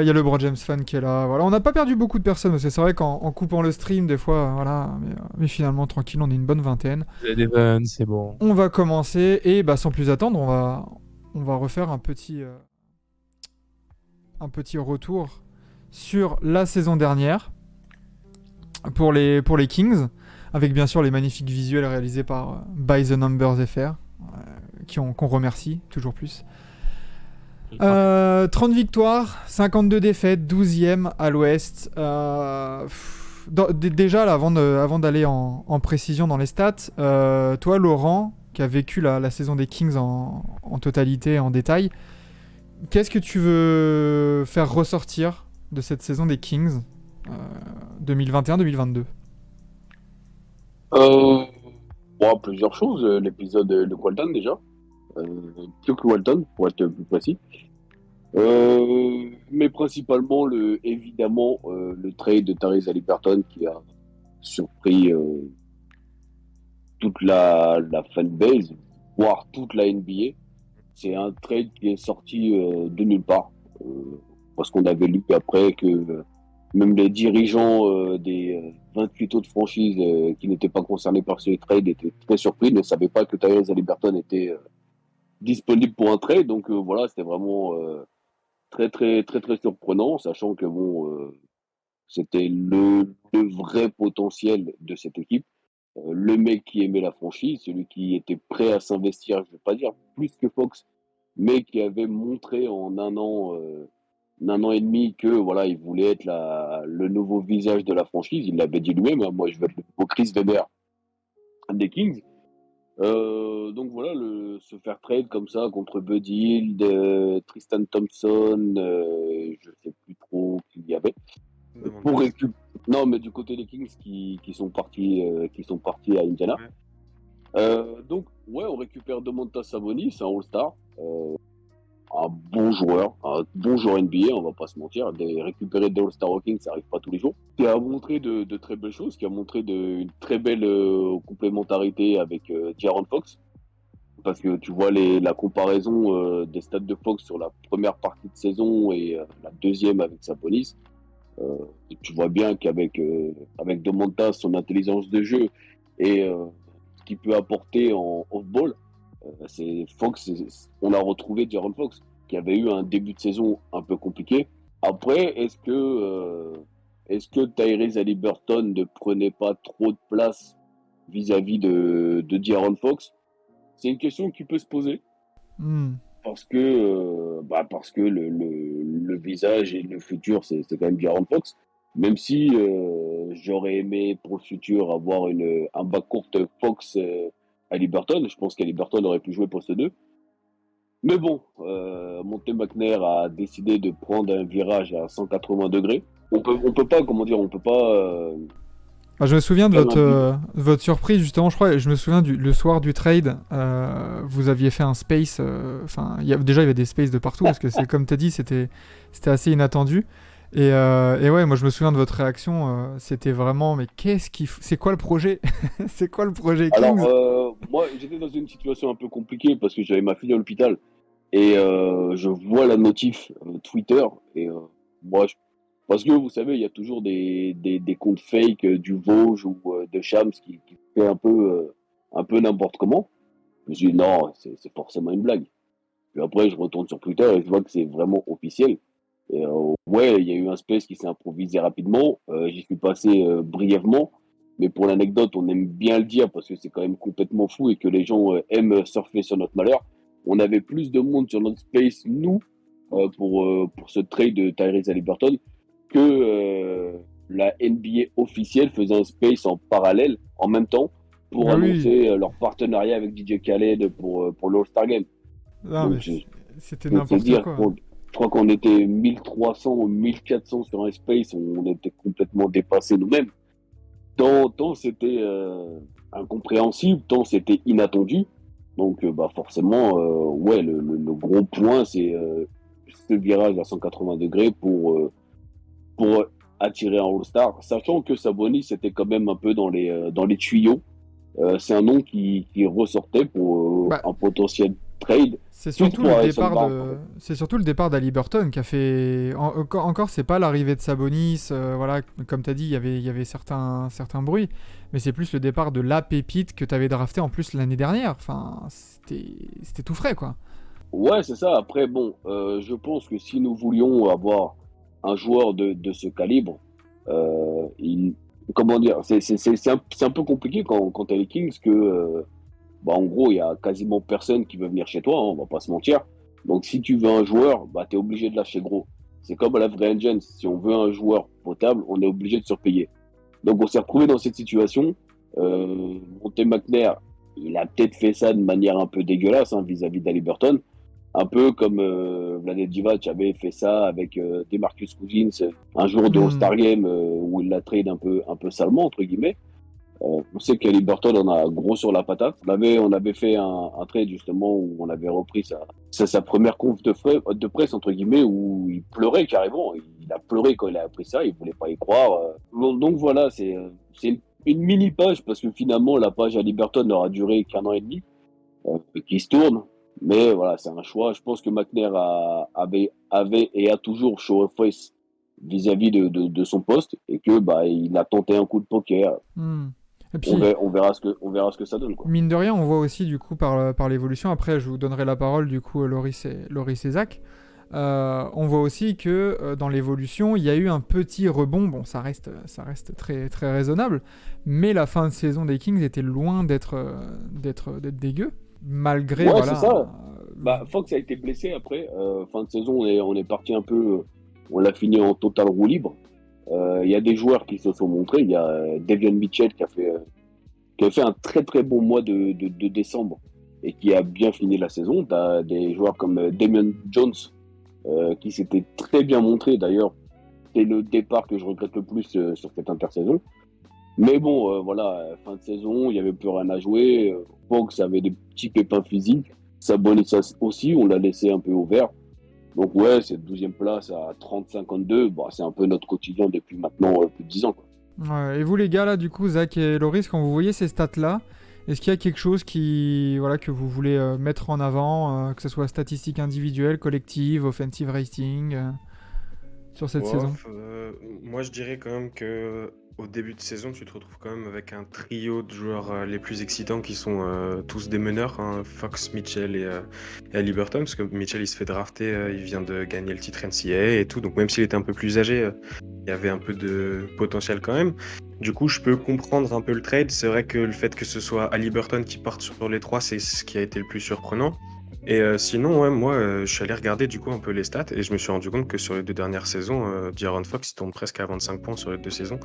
y a le Bro James fan qui est là. Voilà, on n'a pas perdu beaucoup de personnes, parce que c'est vrai qu'en coupant le stream, des fois, voilà. Mais finalement, tranquille, on est une bonne vingtaine. Eleven, c'est bon. On va commencer et bah, sans plus attendre, on va refaire un petit retour sur la saison dernière pour les Kings, avec bien sûr les magnifiques visuels réalisés par By the Numbers FR, qu'on remercie toujours plus. 30 victoires, 52 défaites, 12e à l'ouest. Déjà, là, avant d'aller en précision dans les stats, toi, Laurent, qui a vécu la saison des Kings en totalité, en détail, qu'est-ce que tu veux faire ressortir de cette saison des Kings 2021-2022? Plusieurs choses. L'épisode de Walton, déjà. Duke Walton, pour être plus précis. Mais principalement, évidemment, le trade de Tyrese Haliburton qui a surpris toute la fanbase, voire toute la NBA. C'est un trade qui est sorti de nulle part. Parce qu'on avait lu après que même les dirigeants des 28 autres franchises qui n'étaient pas concernés par ce trade étaient très surpris, ne savaient pas que Tyrese Haliburton était disponible pour un trade. Donc voilà, c'était vraiment très très très très surprenant, sachant que c'était le vrai potentiel de cette équipe. Le mec qui aimait la franchise, celui qui était prêt à s'investir, je ne vais pas dire plus que Fox, mais qui avait montré en un an et demi que voilà, il voulait être le nouveau visage de la franchise. Il l'avait dit lui-même, hein, moi je veux être le nouveau Chris Webber des Kings. Donc voilà, se faire trade comme ça contre Buddy Hield, Tristan Thompson, je sais plus trop qui il y avait. Pour récupérer. Non, mais du côté des Kings qui sont partis à Indiana. Ouais. Donc ouais, on récupère Domantas Sabonis, c'est un All-Star, un bon joueur NBA, on va pas se mentir. Récupérer des All-Star au Kings, ça arrive pas tous les jours. Qui a montré de très belles choses, qui a montré une très belle complémentarité avec De'Aaron Fox. Parce que tu vois la comparaison des stats de Fox sur la première partie de saison et la deuxième avec Sabonis. Tu vois bien avec Domantas, son intelligence de jeu et ce qu'il peut apporter en off-ball, on a retrouvé De'Aaron Fox, qui avait eu un début de saison un peu compliqué. Après, est-ce que Tyrese Haliburton ne prenait pas trop de place vis-à-vis de De'Aaron Fox? C'est une question qui peut se poser. Parce que le visage et le futur, c'est quand même De'Aaron Fox. Même si j'aurais aimé pour le futur avoir un backcourt Fox Haliburton. Je pense qu'Haliburton aurait pu jouer poste 2. Mais bon, Monte McNair a décidé de prendre un virage à 180 degrés. On peut pas, comment dire, on peut pas. Je me souviens de votre surprise, justement, je crois. Je me souviens le soir du trade, vous aviez fait un space. Déjà, il y avait des spaces de partout, parce que c'est comme tu as dit, c'était assez inattendu. Et ouais, moi, je me souviens de votre réaction. C'était vraiment, mais c'est quoi le projet? C'est quoi le projet Kings? Alors, moi, j'étais dans une situation un peu compliquée, parce que j'avais ma fille à l'hôpital. Et je vois la notif Twitter. Et moi, parce que vous savez, il y a toujours des comptes fake du Vosges ou de Shams qui fait un peu n'importe comment. Je me suis dit, non, c'est forcément une blague. Puis après, je retourne sur Twitter et je vois que c'est vraiment officiel. Et ouais, il y a eu un space qui s'est improvisé rapidement. J'y suis passé brièvement. Mais pour l'anecdote, on aime bien le dire parce que c'est quand même complètement fou et que les gens aiment surfer sur notre malheur. On avait plus de monde sur notre space, nous, pour ce trade de Tyrese Haliburton, que la NBA officielle faisait un space en parallèle, en même temps, pour annoncer leur partenariat avec DJ Khaled pour l'All-Star Game. Non, Donc, mais c'était n'importe quoi. Je crois qu'on était 1300 ou 1400 sur un space, on était complètement dépassés nous-mêmes. Tant c'était incompréhensible, tant c'était inattendu. Donc, forcément, ouais, le gros point, c'est ce virage à 180 degrés pour attirer un All-Star, sachant que Sabonis était quand même un peu dans les tuyaux. C'est un nom qui ressortait pour un potentiel trade. C'est surtout, pour le Harrison départ Barnes, de... en fait. c'est surtout le départ d'Haliburton qui a fait. Encore, c'est pas l'arrivée de Sabonis. Voilà, comme tu as dit, il y avait certains bruits. Mais c'est plus le départ de la pépite que tu avais drafté en plus l'année dernière. Enfin, c'était tout frais, quoi. Ouais, c'est ça. Après, bon, je pense que si nous voulions avoir un joueur de ce calibre, il, comment dire, c'est un peu compliqué quand t'es les Kings que, bah, en gros, il y a quasiment personne qui veut venir chez toi, hein, on va pas se mentir. Donc, si tu veux un joueur, bah, t'es obligé de lâcher gros. C'est comme à la vraie engine. Si on veut un joueur potable, on est obligé de surpayer. Donc, on s'est retrouvé dans cette situation. Monte McNair, il a peut-être fait ça de manière un peu dégueulasse, hein, vis-à-vis d'Haliburton. Un peu comme Vlade Divac avait fait ça avec Demarcus Cousins un jour de All-Star Game où il l'a trade un peu salement, entre guillemets. On sait qu'Haliburton en a gros sur la patate. On avait fait un trade justement où on avait repris sa première conf de presse, entre guillemets, où il pleurait carrément. Il a pleuré quand il a appris ça, il voulait pas y croire. Donc voilà, c'est une mini page parce que finalement la page Haliburton n'aura duré qu'1 an et demi, qui se tourne. Mais voilà, c'est un choix. Je pense que McNair avait et a toujours show of face vis-à-vis de son poste et que bah il a tenté un coup de poker. Et puis, On verra ce que ça donne, quoi. mine de rien, on voit aussi du coup par l'évolution. Après, je vous donnerai la parole du coup, Loris et Zach. On voit aussi que dans l'évolution, il y a eu un petit rebond. Bon, ça reste très, très raisonnable, mais la fin de saison des Kings était loin d'être dégueu, malgré Ouais, voilà. c'est ça. Bah, Fox a été blessé après. Fin de saison, on est parti un peu. On l'a fini en total roue libre. Il y a des joueurs qui se sont montrés. Il y a Davion Mitchell qui a fait un très très bon mois de décembre et qui a bien fini la saison. Tu as des joueurs comme Damian Jones qui s'était très bien montré. D'ailleurs, c'est le départ que je regrette le plus sur cette intersaison. Mais bon, voilà, fin de saison, il n'y avait plus rien à jouer. Fox avait des petits pépins physiques. Sabonis aussi, on l'a laissé un peu ouvert. Donc ouais, cette 12e place à 30-52, bah, c'est un peu notre quotidien depuis maintenant plus de 10 ans, quoi. Ouais, et vous les gars là, du coup, Zach et Loris, quand vous voyez ces stats là, est-ce qu'il y a quelque chose que vous voulez mettre en avant, que ce soit statistiques individuelles, collectives, offensive rating, sur cette saison? Moi, je dirais quand même que au début de saison, tu te retrouves quand même avec un trio de joueurs les plus excitants qui sont tous des meneurs, hein, Fox, Mitchell et Haliburton, parce que Mitchell il se fait drafter, il vient de gagner le titre NCAA et tout, donc même s'il était un peu plus âgé, il y avait un peu de potentiel quand même. Du coup, je peux comprendre un peu le trade. C'est vrai que le fait que ce soit Haliburton qui parte sur les trois, c'est ce qui a été le plus surprenant. Et sinon, ouais, moi, je suis allé regarder du coup un peu les stats et je me suis rendu compte que sur les 2 dernières saisons, De'Aaron Fox il tourne presque à 25 points sur les 2 saisons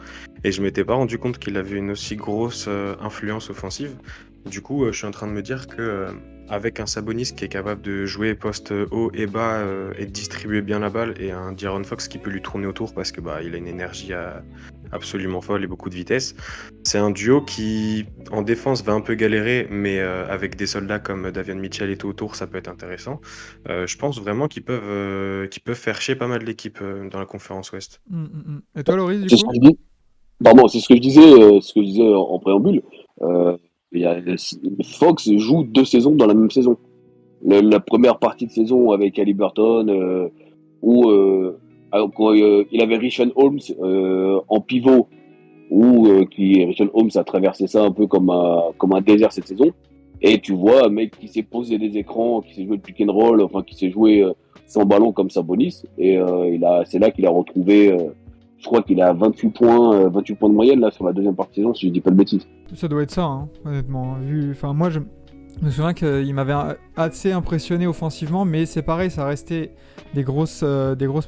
et je m'étais pas rendu compte qu'il avait une aussi grosse influence offensive. Du coup, je suis en train de me dire que avec un Sabonis qui est capable de jouer poste haut et bas et de distribuer bien la balle et un De'Aaron Fox qui peut lui tourner autour parce que bah il a une énergie absolument folle et beaucoup de vitesse. C'est un duo qui, en défense, va un peu galérer, mais avec des soldats comme Davion Mitchell et tout autour, ça peut être intéressant. Je pense vraiment qu'ils peuvent faire chier pas mal d'équipes dans la conférence Ouest. Et toi, Loris, du C'est ce coup? que je dis. Pardon, c'est ce que je disais en préambule. Euh, il y a, Fox joue 2 saisons dans la même saison. La première partie de saison avec Haliburton, où quand, il avait Richon Holmes en pivot, où Richon Holmes a traversé ça un peu comme un désert cette saison. Et tu vois un mec qui s'est posé des écrans, qui s'est joué le pick and roll, enfin qui s'est joué sans ballon comme Sabonis. Et c'est là qu'il a retrouvé, je crois qu'il a 28 points de moyenne là sur la deuxième partie de saison, si je dis pas de bêtises. Ça doit être ça, hein, honnêtement. Enfin, moi, je me souviens qu'il m'avait assez impressionné offensivement, mais c'est pareil, ça restait des grosses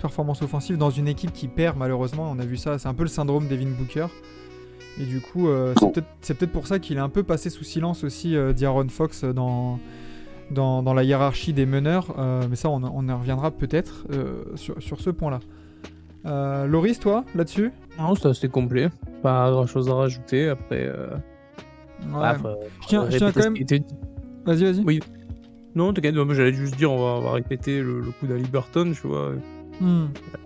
performances offensives dans une équipe qui perd, malheureusement. On a vu ça, c'est un peu le syndrome Devin Booker. Et du coup, c'est peut-être pour ça qu'il est un peu passé sous silence aussi, De'Aaron Fox, dans la hiérarchie des meneurs. Mais ça, on y reviendra peut-être sur ce point-là. Loris, toi, là-dessus? Non, c'est assez complet. Pas grand-chose à rajouter. Après, Ouais. Je tiens quand même... Vas-y. Oui. Non, t'inquiète, moi j'allais juste dire, on va répéter le coup d'Haliburton, tu vois.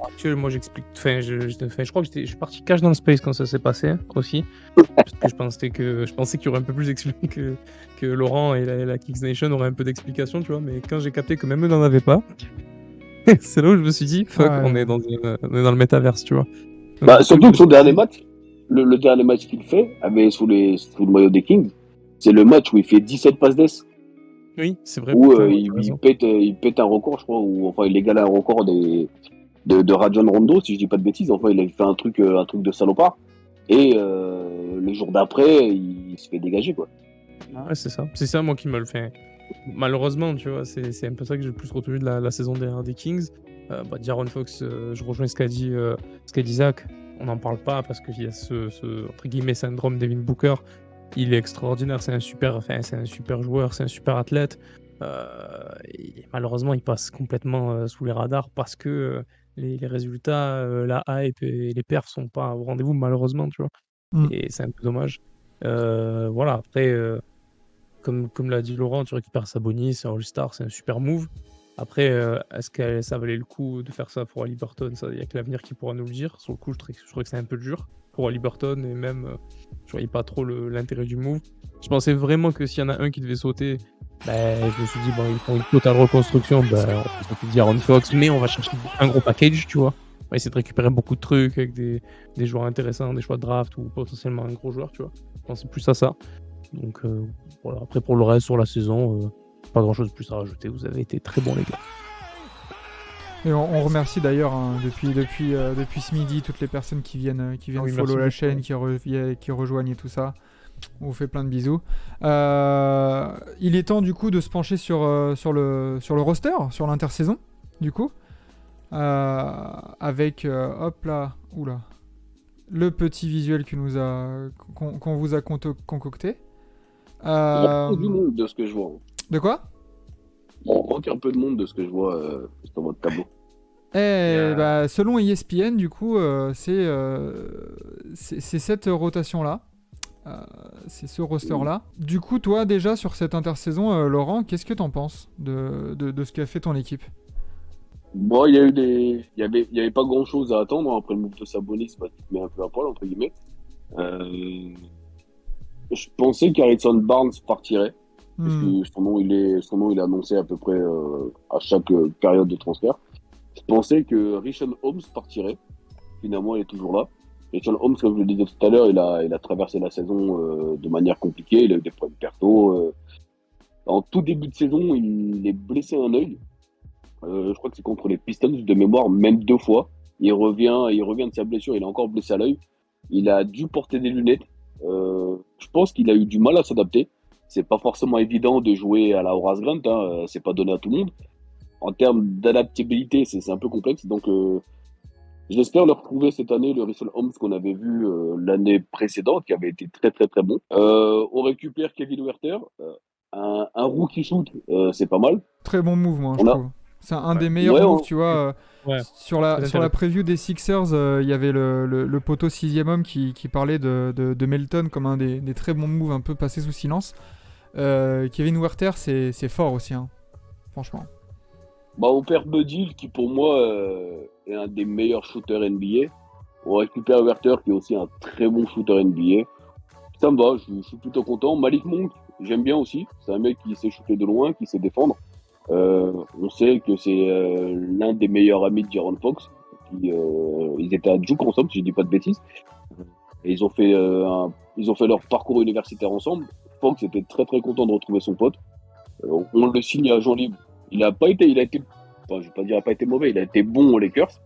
Actuel, moi j'explique. Enfin, je crois que je suis parti cash dans le space quand ça s'est passé aussi. Parce que je pensais qu'il y aurait un peu plus d'explications que Laurent et la Kicks Nation auraient un peu d'explications, tu vois. Mais quand j'ai capté que même eux n'en avaient pas, c'est là où je me suis dit, fuck, Ouais. on est dans le métaverse, tu vois. Donc, Bah, du coup, surtout je me que son suis dernier dit- match, le dernier match qu'il fait, sous le maillot des Kings, c'est le match où il fait 17 passes d'ess, Oui, c'est vrai, où putain, ouais, t'as raison. il pète un record, je crois, ou enfin il égale un record de Rajon Rondo, si je dis pas de bêtises. Enfin, il a fait un truc de salopard. Et le jour d'après, il se fait dégager, quoi. Ouais, c'est ça. C'est ça, moi, qui me le fait. Malheureusement, tu vois, c'est un peu ça que j'ai le plus retenu de la saison dernière des Kings. D'Aaron Fox, je rejoins ce qu'a dit Zach. On n'en parle pas parce qu'il y a ce entre guillemets syndrome Devin Booker. Il est extraordinaire, c'est un super joueur, c'est un super athlète. Et malheureusement, il passe complètement sous les radars parce que les résultats, la hype et les perfs sont pas au rendez-vous, malheureusement, tu vois. Mm. Et c'est un peu dommage. Voilà, après. Comme l'a dit Laurent, tu récupères Sabonis, c'est un All-Star, c'est un super move. Après, est-ce que ça valait le coup de faire ça pour Haliburton? Ça, il n'y a que l'avenir qui pourra nous le dire. Sur le coup, je trouvais que c'est un peu dur pour Haliburton et même, je voyais pas trop l'intérêt du move. Je pensais vraiment que s'il y en a un qui devait sauter, je me suis dit, bon, ils font une totale reconstruction, on peut dire Aaron Fox, mais on va chercher un gros package, tu vois. On va essayer de récupérer beaucoup de trucs avec des joueurs intéressants, des choix de draft ou potentiellement un gros joueur, tu vois. Je pensais plus à ça. Donc voilà, après pour le reste sur la saison, pas grand chose de plus à rajouter. Vous avez été très bons les gars. Et on remercie d'ailleurs depuis ce midi toutes les personnes qui viennent Ah oui, follow merci la beaucoup. chaîne, qui rejoignent et tout ça. On vous fait plein de bisous. Il est temps du coup de se pencher sur le roster, sur l'intersaison, du coup. Avec, hop là, oula, le petit visuel qu'on vous a concocté. Il manque du monde de ce que je vois. De quoi? Il manque un peu de monde de ce que je vois sur votre tableau. Selon ESPN, du coup, c'est cette rotation-là. C'est ce roster-là. Du coup, toi, déjà, sur cette intersaison, Laurent, qu'est-ce que t'en penses de ce qu'a fait ton équipe? Bon, il y avait pas grand chose à attendre après le move de Sabonis, bah, tu te mets un peu à poil, entre guillemets. Je pensais qu'Harrison Barnes partirait, puisque son nom il est annoncé à peu près à chaque période de transfert. Je pensais que Richaun Holmes partirait. Finalement, il est toujours là. Richaun Holmes, comme je le disais tout à l'heure, il a traversé la saison de manière compliquée. Il a eu des problèmes perso. En tout début de saison, il est blessé à un œil. Je crois que c'est contre les Pistons de mémoire, même 2 fois. Il revient de sa blessure, il est encore blessé à l'œil. Il a dû porter des lunettes. Je pense qu'il a eu du mal à s'adapter. C'est pas forcément évident de jouer à la Horace Grant, hein, c'est pas donné à tout le monde. En termes d'adaptabilité, c'est un peu complexe. Donc, j'espère le retrouver cette année, le Richaun Holmes qu'on avait vu l'année précédente, qui avait été très très très bon. On récupère Kevin Huerter, un rookie shoot, c'est pas mal. Très bon move, moi, je On a, trouve. C'est un des Ouais. meilleurs ouais, moves, tu vois. Ouais, Sur très la intéressant. preview des Sixers, il y avait le poteau 6ème homme qui parlait de Melton comme un des très bons moves un peu passés sous silence. Kevin Huerter, c'est fort aussi, hein, franchement. Bah, on perd Buddy, qui pour moi est un des meilleurs shooters NBA. On récupère Huerter, qui est aussi un très bon shooter NBA. Ça me va, je suis plutôt content. Malik Monk, j'aime bien aussi. C'est un mec qui sait shooter de loin, qui sait défendre. On sait que c'est l'un des meilleurs amis de Jaron Fox. Ils étaient à Duke ensemble, si je dis pas de bêtises. Et ils ont fait leur parcours universitaire ensemble. Fox était très très content de retrouver son pote. On le signe à agent libre. Il a été, enfin, je vais pas dire il a pas été mauvais, il a été bon aux Lakers.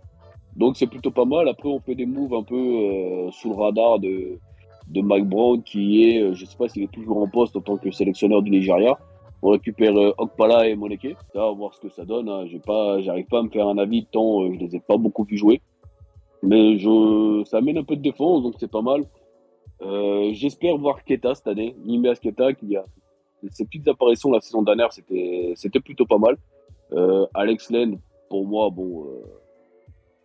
Donc c'est plutôt pas mal. Après on fait des moves un peu sous le radar de Mike Brown qui est, je sais pas s'il est toujours en poste en tant que sélectionneur du Nigeria. On récupère Okpala et Moneke. Ça, on va voir ce que ça donne. Hein. J'arrive pas à me faire un avis tant je les ai pas beaucoup vu jouer. Mais ça amène un peu de défense, donc c'est pas mal. J'espère voir Keta cette année. Nimeas Keta qui a ses petites apparitions la saison dernière, c'était plutôt pas mal. Alex Len, pour moi, bon,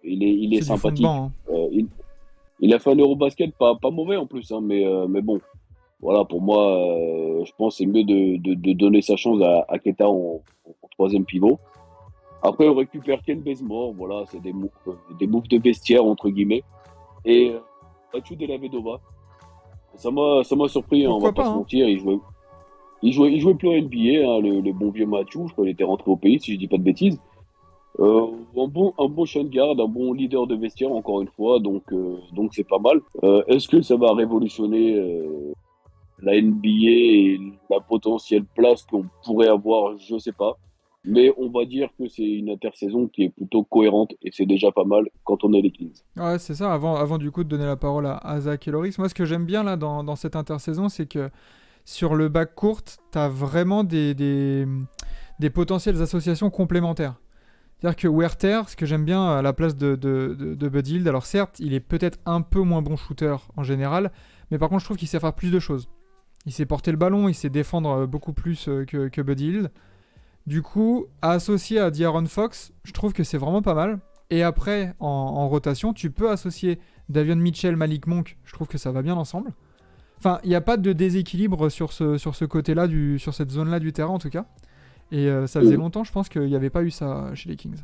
il est C'est du fond de sympathique. banc, hein. Il a fait un Eurobasket pas mauvais en plus, hein, mais bon, voilà, pour moi, je pense que c'est mieux de donner sa chance à Keta en troisième pivot. Après, on récupère Ken Bazemore, voilà, c'est des moves de vestiaire, entre guillemets. Et Mathieu Della Vedova, ça m'a surpris, hein, on va Pourquoi pas pas, se hein? mentir. Il jouait plus en NBA, hein, le bon vieux Mathieu. Je crois qu'il était rentré au pays, si je dis pas de bêtises. Un bon shot guard, un bon leader de vestiaire, encore une fois, donc c'est pas mal. Est-ce que ça va révolutionner la NBA et la potentielle place qu'on pourrait avoir? Je sais pas. Mais on va dire que c'est une intersaison qui est plutôt cohérente et c'est déjà pas mal quand on est les Kings. Ouais, c'est ça, avant du coup de donner la parole à Zach et Loris. Moi, ce que j'aime bien là dans cette intersaison, c'est que sur le bac court, t'as vraiment des potentielles associations complémentaires. C'est-à-dire que Werther, ce que j'aime bien à la place de Buddy Hield, alors certes, il est peut-être un peu moins bon shooter en général, mais par contre, je trouve qu'il sait faire plus de choses. Il sait porter le ballon, il sait défendre beaucoup plus que Buddy Hield. Du coup, à associer à De'Aaron Fox, je trouve que c'est vraiment pas mal. Et après, en rotation, tu peux associer Davion Mitchell, Malik Monk. Je trouve que ça va bien ensemble. Enfin, il n'y a pas de déséquilibre sur ce côté-là, sur cette zone-là du terrain en tout cas. Et ça faisait Euh, longtemps, je pense qu'il n'y avait pas eu ça chez les Kings.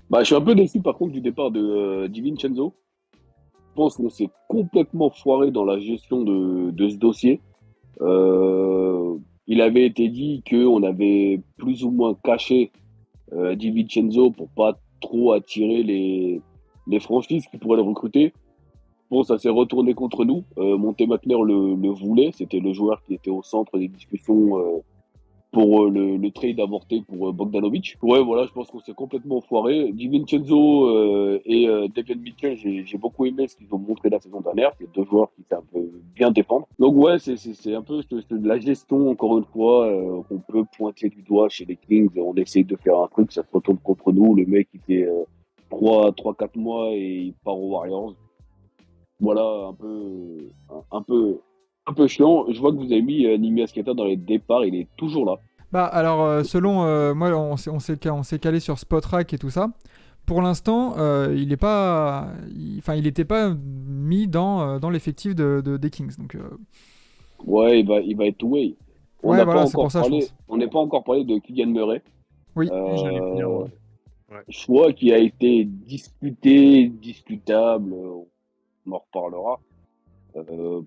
Bah, je suis un peu déçu par contre du départ de Di Vincenzo. Je pense qu'on s'est complètement foiré dans la gestion de ce dossier. Euh, il avait été dit qu'on avait plus ou moins caché Di Vincenzo pour pas trop attirer les franchises qui pourraient le recruter. Bon, ça s'est retourné contre nous. Monte McNair le voulait. C'était le joueur qui était au centre des discussions pour le trade avorté pour Bogdanovic. Ouais, voilà, je pense qu'on s'est complètement foiré. Di Vincenzo et Davion Mitchell, j'ai beaucoup aimé ce qu'ils ont montré la saison dernière. C'est deux joueurs qui savent bien défendre. Donc ouais, c'est un peu de la gestion, encore une fois, qu'on peut pointer du doigt chez les Kings. On essaye de faire un truc, ça se retourne contre nous. Le mec, il fait 3-4 mois et il part aux Warriors. Voilà, un peu chiant. Je vois que vous avez mis Nimi Asketa dans les départs, il est toujours là. Bah alors, selon moi, on s'est calé sur Spotrac et tout ça. Pour l'instant, il est pas, enfin, il n'était pas mis dans l'effectif des Kings. Donc, Ouais, il va être two-way. On ouais, n'a pas voilà, c'est pour encore ça, je parlé, pense. on n'est pas encore parlé de Keegan Murray. Oui. Oui, j'allais venir, Euh, ouais. Ouais. Choix qui a été discuté, discutable, on en reparlera.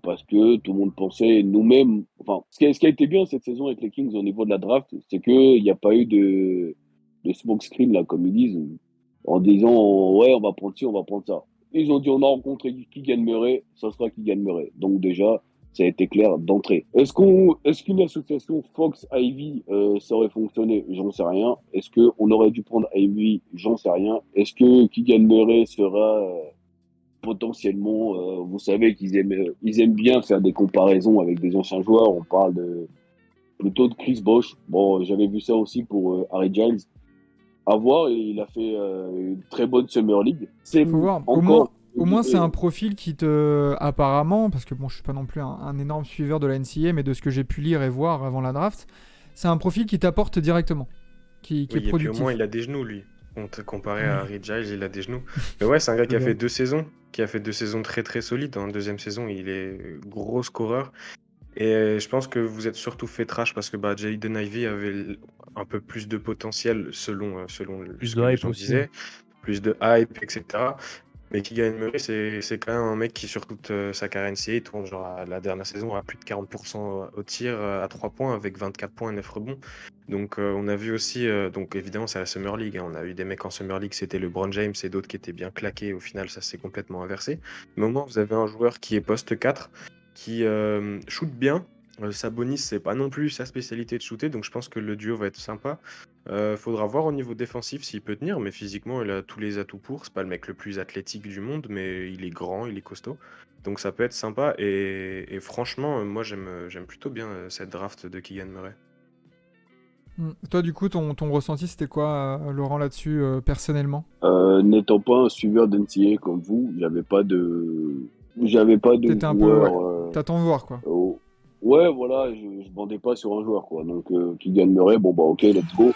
Parce que tout le monde pensait, nous-mêmes, enfin, ce qui a été bien cette saison avec les Kings au niveau de la draft, c'est qu'il n'y a pas eu de smoke screen, là, comme ils disent, en disant, ouais, on va prendre ci, on va prendre ça. Ils ont dit, on a rencontré qui gagnerait, ça sera qui gagnerait. Donc déjà, ça a été clair d'entrée. Est-ce qu'une association Fox-Ivy, ça aurait fonctionné? J'en sais rien. Est-ce qu'on aurait dû prendre Ivy? J'en sais rien. Est-ce que Keegan Murray sera potentiellement, vous savez qu'ils aiment bien faire des comparaisons avec des anciens joueurs. On parle plutôt de Chris Bosh. Bon, j'avais vu ça aussi pour Harry Giles. À voir, et il a fait une très bonne Summer League. C'est Faut voir. encore, Au moins, c'est un profil qui te, apparemment, parce que bon, je suis pas non plus un énorme suiveur de la NCAA, mais de ce que j'ai pu lire et voir avant la draft, c'est un profil qui t'apporte directement, qui est Oui, et puis au productif. moins, il a des genoux, lui. Comparé à Oui. Harry Giles, il a des genoux. Mais ouais, c'est un gars qui a C'est fait vrai. 2 saisons, très très solides. En deuxième saison, il est gros scoreur. Et je pense que vous êtes surtout fait trash parce que bah, Jaden Ivey avait un peu plus de potentiel selon Plus ce de que les hype gens aussi, hein. disaient, plus de hype, etc. Mais Keegan Murray, c'est quand même un mec qui, sur toute sa carrière NCAA, tourne genre à la dernière saison à plus de 40% au tir, à 3 points, avec 24 points et 9 rebonds. Donc on a vu aussi, donc évidemment c'est la Summer League, hein. On a eu des mecs en Summer League, c'était LeBron James et d'autres qui étaient bien claqués. Au final, ça s'est complètement inversé. Mais au moins, vous avez un joueur qui est poste 4, qui shoot bien. Sabonis, c'est pas non plus sa spécialité de shooter, donc je pense que le duo va être sympa. Faudra voir au niveau défensif s'il peut tenir, mais physiquement, il a tous les atouts pour. C'est pas le mec le plus athlétique du monde, mais il est grand, il est costaud. Donc ça peut être sympa. Et franchement, moi, j'aime plutôt bien cette draft de Keegan Murray. Toi, du coup, ton ressenti, c'était quoi, Laurent, là-dessus, personnellement? N'étant pas un suiveur d'NCAA comme vous, j'avais pas de T'étais un peu, ouais, joueur. t'attends de voir, quoi. Ouais, voilà, je bandais pas sur un joueur, quoi. Donc, qui gagnerait, bon, bah, ok, let's go.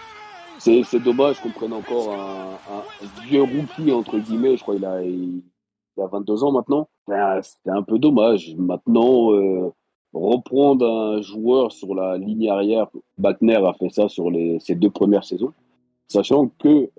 C'est dommage qu'on prenne encore un vieux rookie, entre guillemets. Je crois qu'il a 22 ans maintenant. C'était un peu dommage. Maintenant, reprendre un joueur sur la ligne arrière, Wagner a fait ça sur ses 2 premières saisons. Sachant que,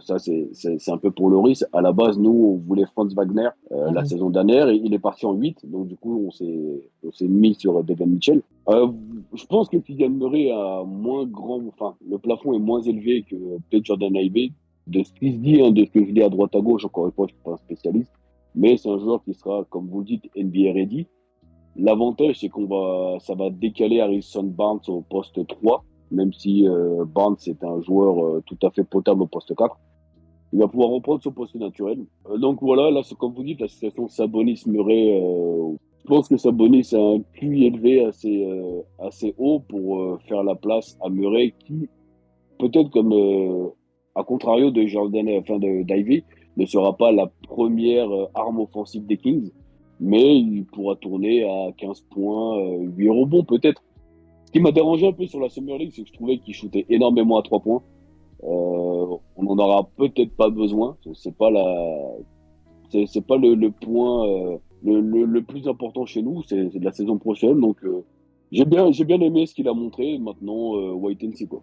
ça c'est un peu pour Loris, à la base, nous, on voulait Franz Wagner la saison dernière, et il est parti en 8, donc du coup, on s'est mis sur Devin Mitchell. Je pense que Kylian Murray a moins grand, enfin, le plafond est moins élevé que peut-être Jordan Ivey, de ce qui se dit, hein, de ce que je lis à droite à gauche, encore une fois, je suis pas un spécialiste, mais c'est un joueur qui sera, comme vous le dites, NBA ready. L'avantage, c'est ça va décaler Harrison Barnes au poste 3, même si Barnes est un joueur tout à fait potable au poste 4. Il va pouvoir reprendre son poste naturel. Donc voilà, là, c'est comme vous dites, la situation Sabonis-Murray, je pense que Sabonis a un QI élevé assez haut pour faire la place à Murray, qui, peut-être comme à contrario de Jordan, enfin d'Ivy, ne sera pas la première arme offensive des Kings, mais il pourra tourner à 15 points, 8 rebonds peut-être. Ce qui m'a dérangé un peu sur la Summer League, c'est que je trouvais qu'il shootait énormément à 3 points. On n'en aura peut-être pas besoin. C'est pas le point le plus important chez nous. C'est de la saison prochaine. Donc j'ai bien aimé ce qu'il a montré. Maintenant, wait and see, quoi.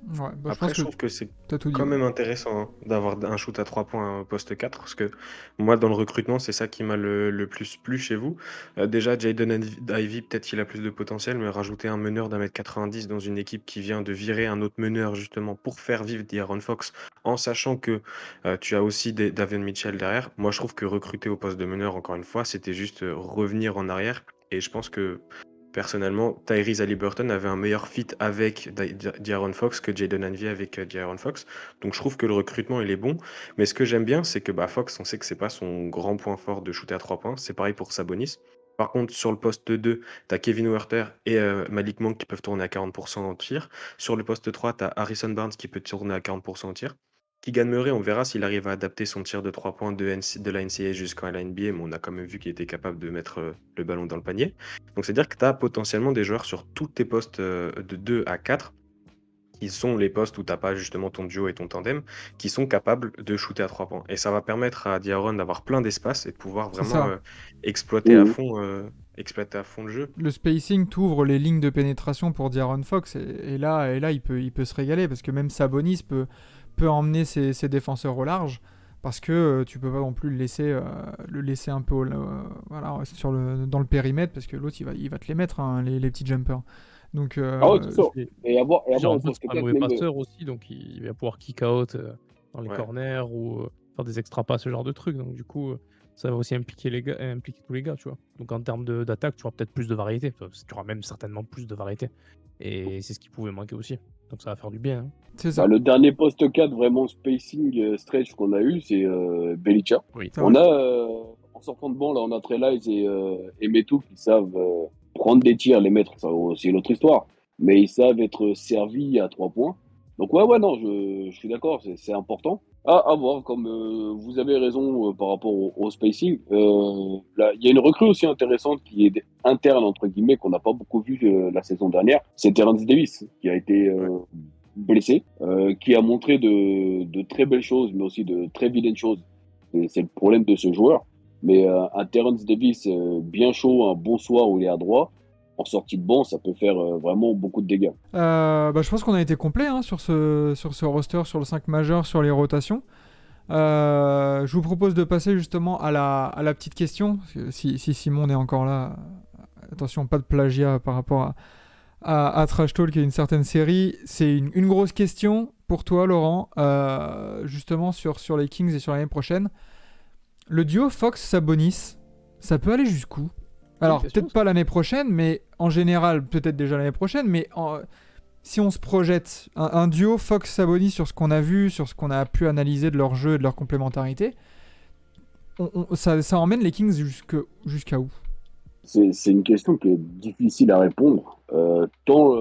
Ouais, bah, je Après, pense je que trouve que c'est t'as tout dit. quand Ouais. même intéressant, hein, d'avoir un shoot à 3 points au poste 4, parce que moi, dans le recrutement, c'est ça qui m'a le plus plu chez vous. Déjà, Ivy, peut-être qu'il a plus de potentiel, mais rajouter un meneur d'1m90 dans une équipe qui vient de virer un autre meneur, justement, pour faire vivre De'Aaron Fox, en sachant que tu as aussi Davion Mitchell derrière. Moi, je trouve que recruter au poste de meneur, encore une fois, c'était juste revenir en arrière. Et je pense que personnellement, Tyrese Haliburton avait un meilleur fit avec De'Aaron Fox que Jaden Ivey avec De'Aaron Fox. Donc je trouve que le recrutement il est bon. Mais ce que j'aime bien, c'est que Fox, on sait que c'est pas son grand point fort de shooter à 3 points. C'est pareil pour Sabonis. Par contre, sur le poste 2, tu as Kevin Huerter et Malik Monk qui peuvent tourner à 40% en tir. Sur le poste 3, tu as Harrison Barnes qui peut tourner à 40% en tir. Keegan Murray, on verra s'il arrive à adapter son tir de 3 points de la NCAA jusqu'à la NBA, mais on a quand même vu qu'il était capable de mettre le ballon dans le panier. Donc c'est-à-dire que tu as potentiellement des joueurs sur tous tes postes de 2 à 4 qui sont les postes où tu n'as pas justement ton duo et ton tandem, qui sont capables de shooter à 3 points. Et ça va permettre à De'Aaron d'avoir plein d'espace et de pouvoir C'est vraiment ça. exploiter à Mhm. fond, le jeu. Le spacing t'ouvre les lignes de pénétration pour De'Aaron Fox et là il peut se régaler parce que même Sabonis peut emmener ses défenseurs au large parce que tu peux pas non plus le laisser un peu voilà, dans le périmètre parce que l'autre il va te les mettre, hein, les petits jumpers. Donc Ah ouais, c'est ça. Puis, Et avoir Jaron au Fox, poste c'est pas un 4, mauvais même. passeur aussi, donc il va pouvoir kick out dans les Ouais. corners ou faire des extra passes, ce genre de trucs. Donc du coup, ça va aussi impliquer tous les gars, tu vois. Donc en termes d'attaque, tu auras peut-être plus de variété. Enfin, tu auras même certainement plus de variété. Et c'est ce qui pouvait manquer aussi. Donc ça va faire du bien, hein. c'est ça. Le dernier poste 4 vraiment spacing stretch qu'on a eu, c'est Belicha. Oui. C'est On vrai. a, en sortant de banc, là, on a Trelize et Metou qui savent prendre des tirs, les mettre, ça c'est une autre histoire. Mais ils savent être servis à 3 points. Donc ouais, non, je suis d'accord, c'est important. À voir, comme vous avez raison par rapport au spacing. Là, il y a une recrue aussi intéressante qui est interne, entre guillemets, qu'on n'a pas beaucoup vu la saison dernière. C'est Terrence Davis, qui a été Ouais. blessé, qui a montré de très belles choses, mais aussi de très vilaines choses. C'est le problème de ce joueur. Mais un Terrence Davis bien chaud, un bon soir où il est à droit, en sortie de banc, ça peut faire vraiment beaucoup de dégâts. Bah, je pense qu'on a été complet, hein, sur ce roster, sur le 5 majeur, sur les rotations. Je vous propose de passer justement à la petite question. Parce que si Simon est encore là, attention, pas de plagiat par rapport à Trash Talk et une certaine série. C'est une grosse question pour toi, Laurent, justement sur les Kings et sur l'année prochaine. Le duo Fox-Sabonis, ça peut aller jusqu'où? Alors, question, peut-être pas l'année prochaine, mais en général, peut-être déjà l'année prochaine, mais si on se projette un duo Fox-Sabonis sur ce qu'on a vu, sur ce qu'on a pu analyser de leur jeu et de leur complémentarité, ça emmène les Kings jusqu'à où? C'est une question qui est difficile à répondre, tant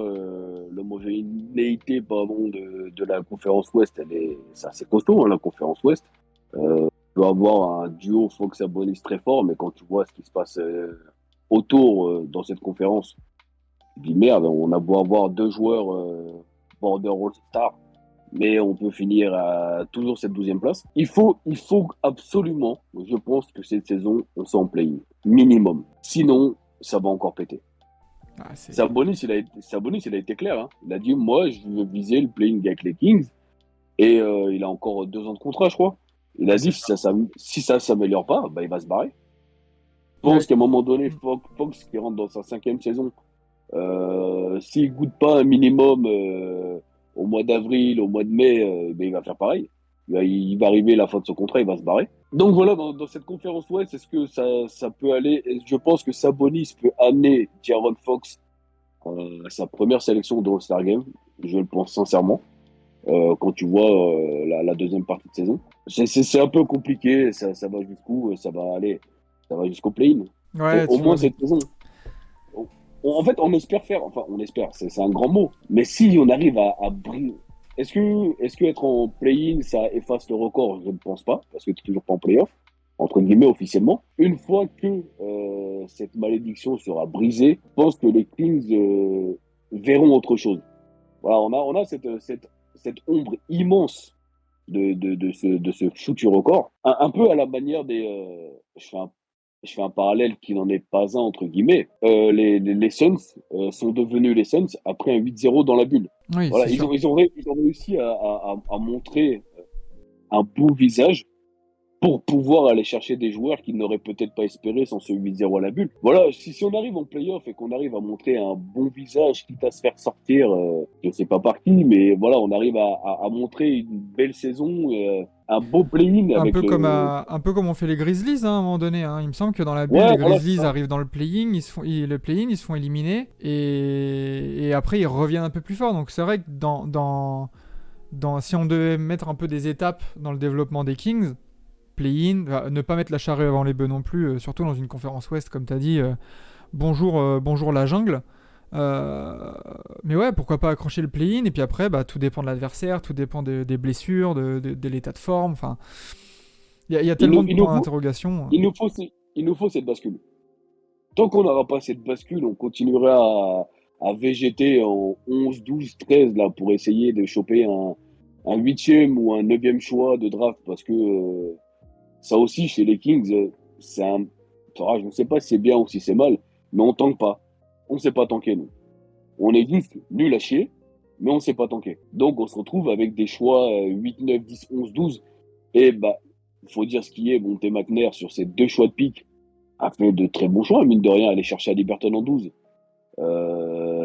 l'homogénéité pardon, de la conférence Ouest, c'est assez costaud, hein, la conférence Ouest. Tu peux avoir un duo Fox-Sabonis très fort, mais quand tu vois ce qui se passe autour dans cette conférence, tu te dis merde, on a beau avoir deux joueurs border All-Star, mais on peut finir à toujours cette 12e place. Il faut absolument, je pense que cette saison, on soit en play-in, minimum. Sinon, ça va encore péter. Sabonis, il a été clair. Hein. Il a dit, moi, je veux viser le play-in avec les Kings. Et il a encore 2 ans de contrat, je crois. Il a Ouais, dit c'est ça. si ça s'améliore pas, bah, il va se barrer. Je pense Ouais. qu'à un moment donné, Mm. Fox qui rentre dans sa 5e saison, s'il goûte pas un minimum au mois d'avril, au mois de mai, ben, il va faire pareil. Il va arriver la fin de son contrat, il va se barrer. Donc voilà, dans cette conférence Ouest, est-ce que ça peut aller? Je pense que Sabonis peut amener De'Aaron Fox à sa première sélection de All-Star Game. Je le pense sincèrement. Quand tu vois la deuxième partie de saison, c'est un peu compliqué. Ça va jusqu'où? Ça va jusqu'au play-in. Ouais, Au tu vois, moins mais cette saison. En fait, on espère faire, enfin, on espère, c'est un grand mot, mais si on arrive à briller, est-ce que être en play-in, ça efface le record? Je ne pense pas, parce que tu n'es toujours pas en play-off, entre guillemets, officiellement. Une fois que cette malédiction sera brisée, je pense que les Kings verront autre chose. Voilà, on a cette ombre immense de ce foutu record, un peu à la manière des, je fais un parallèle qui n'en est pas un, entre guillemets. Les Suns sont devenus les Suns après un 8-0 dans la bulle. oui, c'est Voilà, sûr. ils ont réussi à montrer un beau visage pour pouvoir aller chercher des joueurs qu'ils n'auraient peut-être pas espéré sans ce 8-0 à la bulle. Voilà, si on arrive en playoff et qu'on arrive à montrer un bon visage, quitte à se faire sortir, je ne sais pas par qui, mais voilà, on arrive à montrer une belle saison, un beau play-in avec le... Un peu comme on fait les Grizzlies hein, à un moment donné. Hein. Il me semble que dans la bulle, Ouais, les voilà, c'est Grizzlies ça. arrivent dans le play-in, ils se font éliminer et après ils reviennent un peu plus fort. Donc c'est vrai que si on devait mettre un peu des étapes dans le développement des Kings, play-in, ne pas mettre la charrue avant les bœufs non plus, surtout dans une conférence Ouest comme tu as dit. Bonjour la jungle. Euh, mais ouais, pourquoi pas accrocher le play-in et puis après, bah, tout dépend de l'adversaire, tout dépend des blessures, de l'état de forme. Enfin, il y a Il tellement nous, de il nous points faut, d'interrogation. il nous faut cette bascule. Tant qu'on n'aura pas cette bascule, on continuera à végéter en 11, 12, 13 là, pour essayer de choper un 8e ou un 9e choix de draft parce que ça aussi, chez les Kings, c'est un. Je ne sais pas si c'est bien ou si c'est mal, mais on tanque pas. On ne sait pas tanker, nous. On est juste nul à chier, mais on ne sait pas tanker. Donc, on se retrouve avec des choix 8, 9, 10, 11, 12. Et bah, il faut dire ce qui est. Monté McNair, sur ces 2 choix de pique, a fait de très bons choix, mine de rien, aller chercher à Liberton en 12.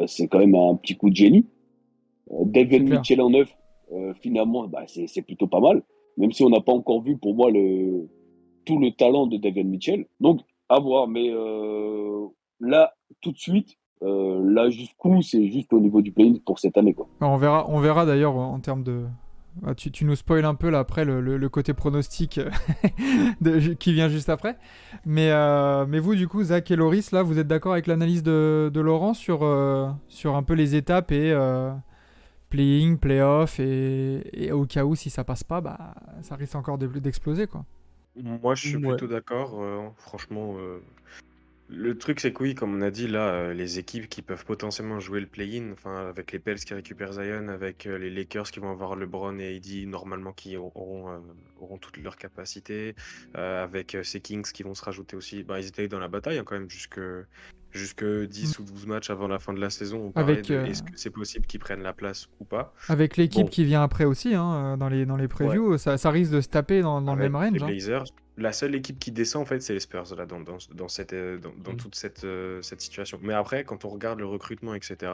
C'est quand même un petit coup de génie. C'est Devin clair. Mitchell en 9, finalement, bah, c'est plutôt pas mal. Même si on n'a pas encore vu, pour moi, tout le talent de Devin Mitchell. Donc, à voir. Mais là, tout de suite, là jusqu'où, c'est juste au niveau du play-in pour cette année, quoi. On verra d'ailleurs en termes de. Bah, tu nous spoil un peu là après le côté pronostic qui vient juste après. Mais vous, du coup, Zach et Loris, là, vous êtes d'accord avec l'analyse de Laurent sur un peu les étapes et playing, playoff et au cas où, si ça passe pas, bah, ça risque encore d'exploser, quoi. Moi, je suis Ouais. plutôt d'accord. Franchement, le truc, c'est que oui, comme on a dit là, les équipes qui peuvent potentiellement jouer le play-in, enfin, avec les Pels qui récupèrent Zion, avec les Lakers qui vont avoir LeBron et AD normalement qui auront toutes leurs capacités, avec ces Kings qui vont se rajouter aussi. Bah, ils étaient dans la bataille hein, quand même jusque Mm. 10 ou 12 matchs avant la fin de la saison. On parlait Avec, de est-ce que c'est possible qu'ils prennent la place ou pas. avec l'équipe Bon, qui vient après aussi, hein, dans les ouais. previews, ça risque de se taper dans le même Avec les range. Hein. Blazers. La seule équipe qui descend, en fait, c'est les Spurs, là, dans Mm. toute cette situation. Mais après, quand on regarde le recrutement, etc.,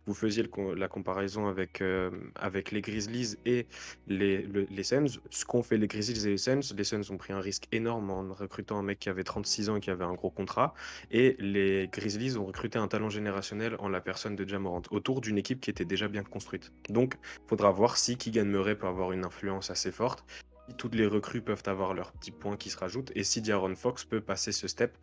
vous faisiez la comparaison avec les Grizzlies et les Suns. Ce qu'ont fait les Grizzlies et les Suns ont pris un risque énorme en recrutant un mec qui avait 36 ans et qui avait un gros contrat. Et les Grizzlies ont recruté un talent générationnel en la personne de Ja Morant, autour d'une équipe qui était déjà bien construite. Donc, il faudra voir si Keegan Murray peut avoir une influence assez forte, si toutes les recrues peuvent avoir leurs petits points qui se rajoutent et si De'Aaron Fox peut passer ce step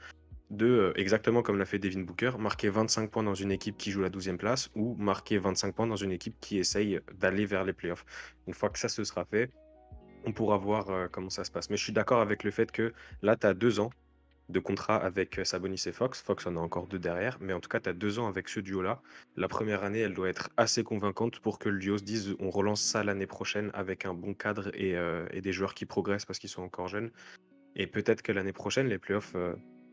de, exactement comme l'a fait Devin Booker, marquer 25 points dans une équipe qui joue la 12e place ou marquer 25 points dans une équipe qui essaye d'aller vers les playoffs. Une fois que ça se sera fait, on pourra voir comment ça se passe. Mais je suis d'accord avec le fait que là, tu as 2 ans de contrat avec Sabonis et Fox. Fox en a encore 2 derrière, mais en tout cas, tu as 2 ans avec ce duo-là. La première année, elle doit être assez convaincante pour que le duo se dise on relance ça l'année prochaine avec un bon cadre et des joueurs qui progressent parce qu'ils sont encore jeunes. Et peut-être que l'année prochaine, les playoffs